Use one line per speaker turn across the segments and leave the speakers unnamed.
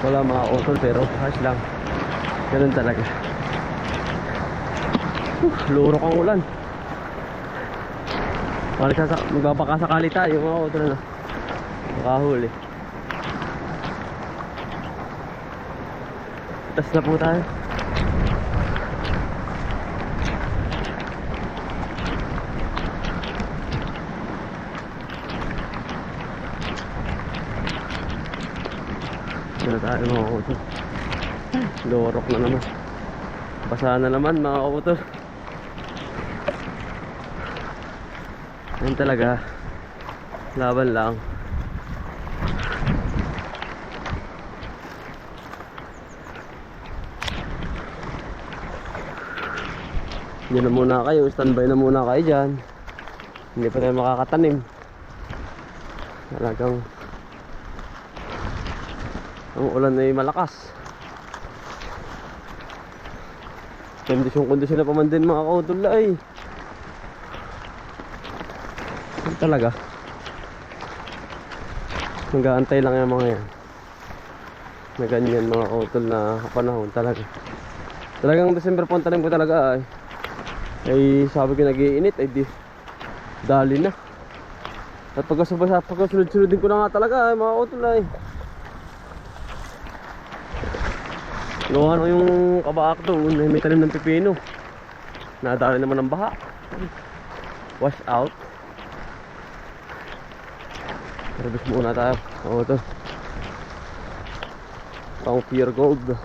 Wala mga utol pero ayos lang. Ganun talaga. Lurok ang ulan. Magbabakasakali tayo mga utol na makahuli. Tas na po tayo. Dito tayo mga utol. Lurok na naman. Basa na naman mga utol. Ayun talaga. Laban lang. Diyan na muna kayo. Standby na muna kayo dyan. Hindi pa tayo makakatanim. Talagang ang ulan ay malakas. Kondisyon na pa man din mga kautol ay. Yan talaga. Nag-aantay lang yung mga yan. Na ganyan mga kautol na panahon talaga. Talagang December po ang tanim ko talaga ay. Ay sabi ko nag-iinit ay di dali na. At pagkasunod-sunod din ko na nga talaga ay mga kautol ay. Gawa na yung kabaak doon, may tanim ng pipino. Nadali naman ng baha. Wash out. Harvest muna tayo. Oo, ito pang pure gold.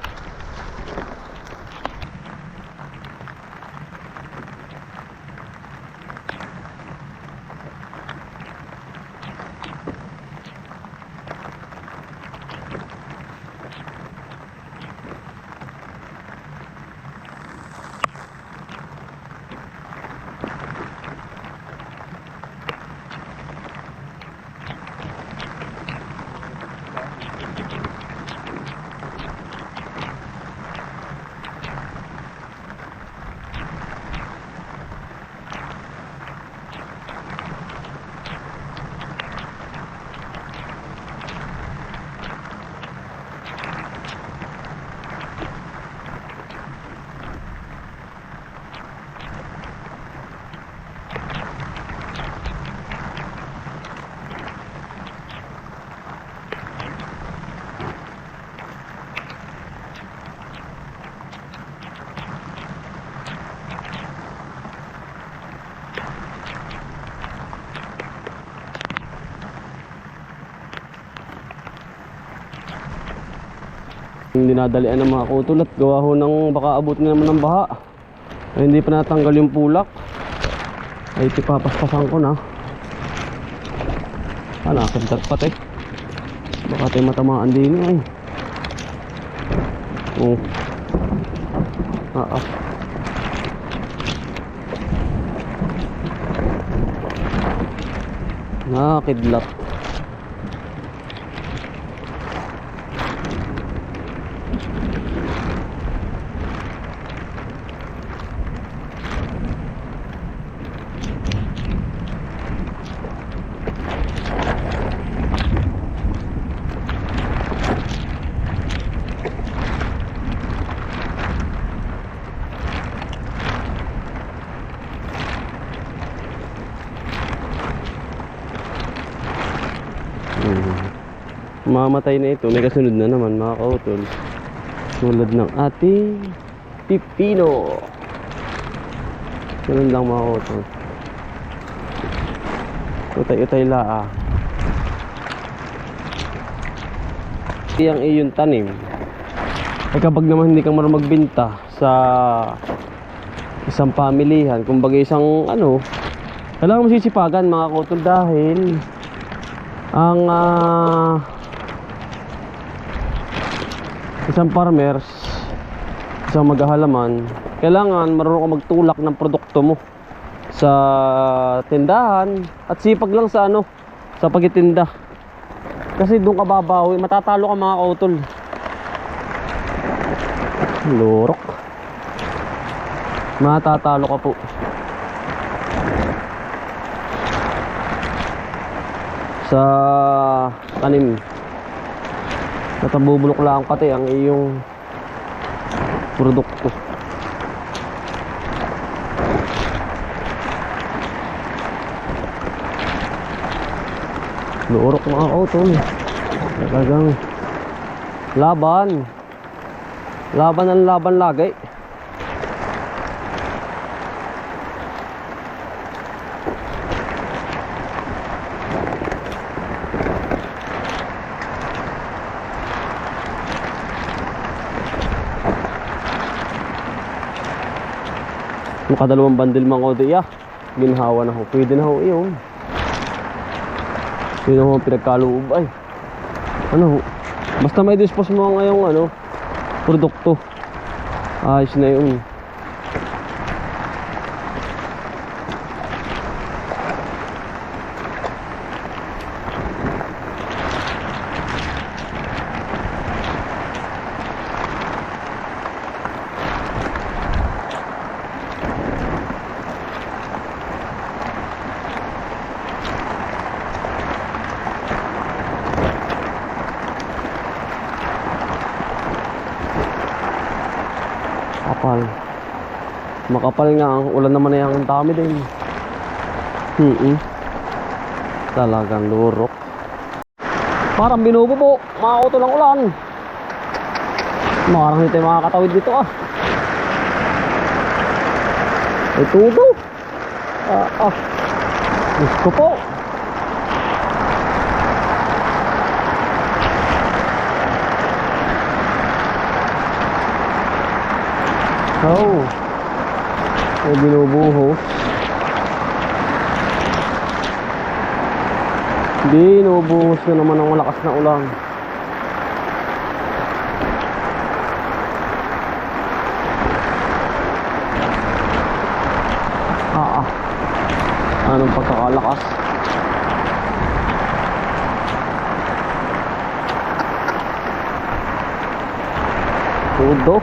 Yung dinadalian ng mga kautol at gawa ho ng baka abot na naman ng baha ay hindi pa natanggal yung pulak ay tipapaspasan ko na. Nakasagdat pat baka tayo matamaan din ay. Oh. Nakakidlat. Mamatay na ito, may kasunod na naman mga kautol. Tulad ng ating pipino. Ganun lang mga kautol. Utay-utay laa. Ang iyong tanim ay kapag naman hindi ka marunong magbenta sa isang pamilihan, kumbaga isang kailangan mo sisipagan mga kautol dahil ang isang farmers, isang maghahalaman, kailangan marunong ka magtulak ng produkto mo sa tindahan at sipag lang sa sa pagtitinda. Kasi doon ka babawi, matatalo ka mga kautol. Lurok. Matatalo ka po sa tanim. At ang bubulok lang pati ang iyong produkto. Luurok mga kautol. Talagang laban. Laban ang laban lagi. Makadalawang bandil mga kautol. Ginhawa na ho. Pwede na ho iyon. Pwede na ho pinagkaloob ay. Ano ho? Basta may dispose mo ngayong ano, produkto. Ayos na yun. Kapal. Makapal nga ang ulan naman na yung dami din. Talagang lurok. Parang binububo. Makauto ng ulan. Marang hindi tayo makakatawid dito Ay tudo. Gusto po. Oh, may binubuhos. Binubuhos na naman ang malakas na ulan. Anong pagkakalakas? Tudo.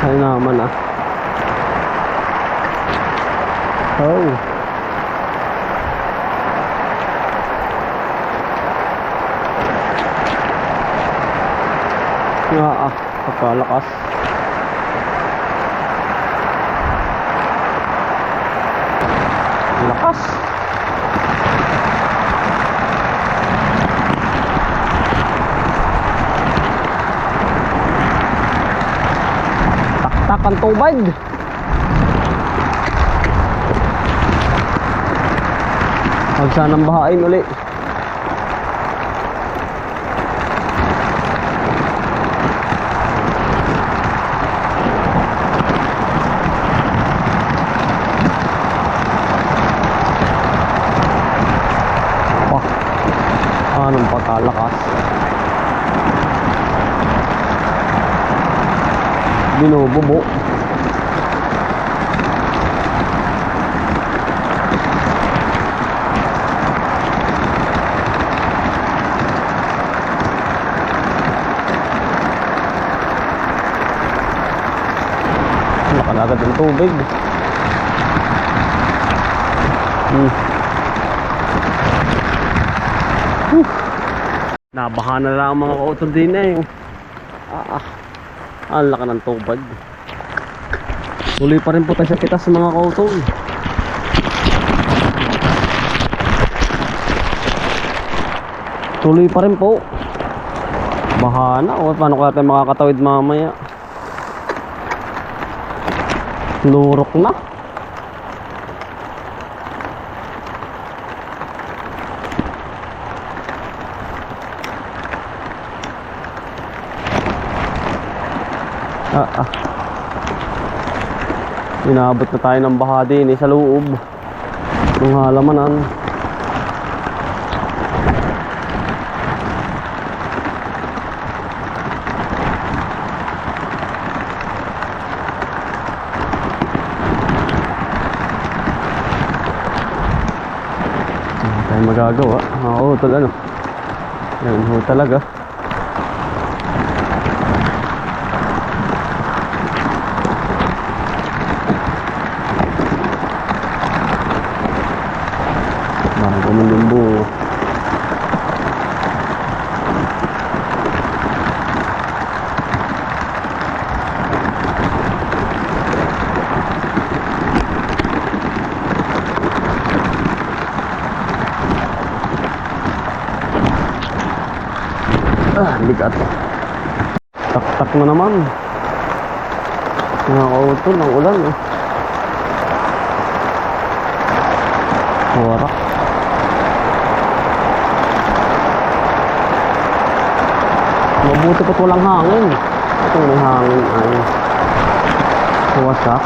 Ay naman Oh. Pagkalakas. Lakas. Taktak ang tubig. Huwag sanang bahain uli. Anong pagkalakas. Binububo. Nakalagad ng tubig. Nabaha na lang ang mga kautol din ang laki ng tubig. Tuloy pa rin po tayo sa pitas sa mga kautol. Tuloy pa rin po. Baha na. Paano kaya tayo makakatawid mamaya? Lurok na. Inaabot na tayo ng baha din sa loob ng halamanan. tayong magagawa. Mga utol, ano. Yan ho talaga. Bago mo yung bunga. Bigat. Tak-tak na naman. Mga kautol ng ulan. Warak. Mabuti pa't walang hangin. Ito may hangin ay wasak.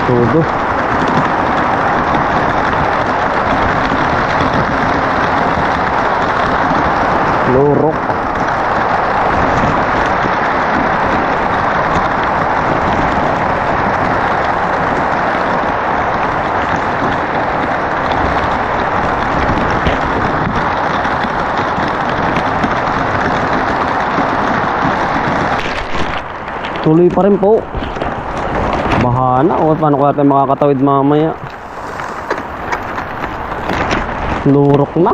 Todo. Lorok. Tuloy pa rin po. Bahana o paano kaya tayo makakatawid mamaya? Lurok na.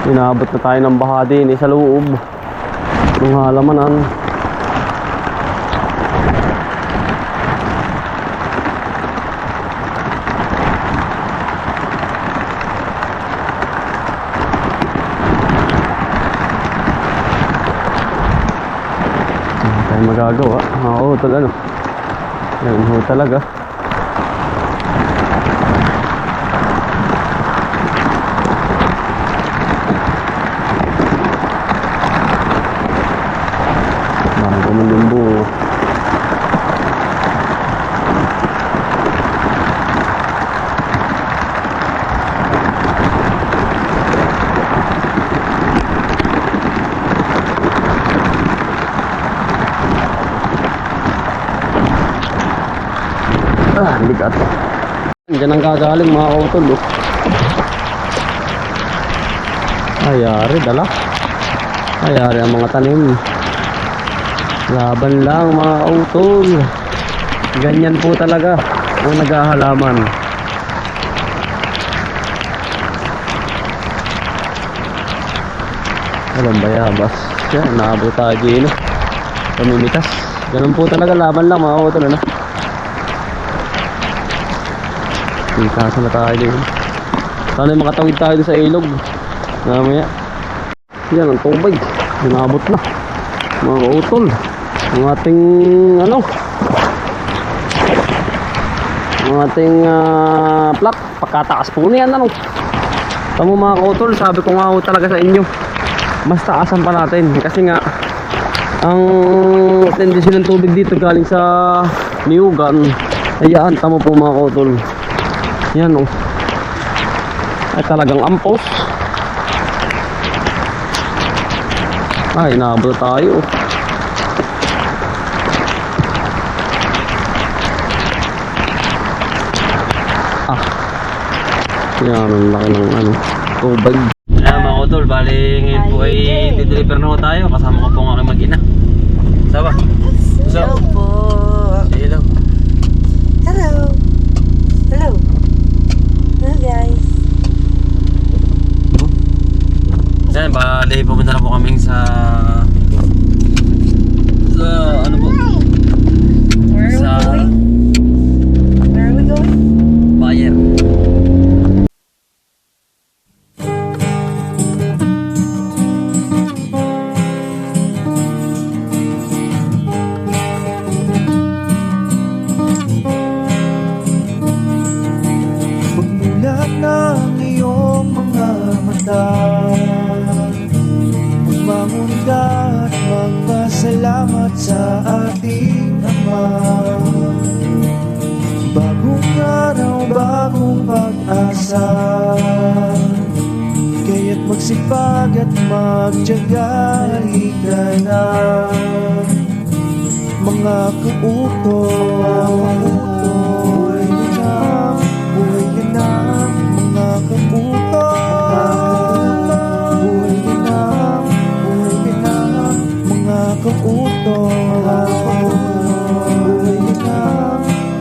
Inabot na tayo ng baha din sa loob ng halamanan. Magagawa. Mga utol, ano. Yan ho talaga. Bago mo yung bunga. Bigat. Diyan ang gagaling mga kautol. Ayari dala. Ayari ang mga tanim. Laban lang mga kautol. Ganyan po talaga ang naghahalaman. Alam bayabas. Yan, naabot tayo din. Pamimitas. Ganun po talaga, laban lang mga kautol, ano. Kasa na tayo din. Sana makatawid tayo sa ilog mamaya. Yan ang tubig. Inabot na mga utol. Ang ating ano, ang ating plak. Pagkataas po niyan, ano. Tamo mga utol, sabi ko nga talaga sa inyo, mas taasan pa natin. Kasi nga ang tendensyon ng tubig dito galing sa Niugan. Ayan, tamo po mga utol. Yan o. Ay talagang ampos. Ay naabot tayo. Yan ang laki ng ano, tubig. Ayan mga utol, bali ngayon po ay dideliver na ho tayo. Kasama ko po ang aking mag-ina. Saba?
Hello po.
Hello.
Hello. Hello. Hello guys.
Yan, bali pupunta na po kami sa ano po?
Where are we going? Where are we going?
Bayer.
akong pag-asa, kaya't magsipag at magtiyaga. Halika na, mga kauto.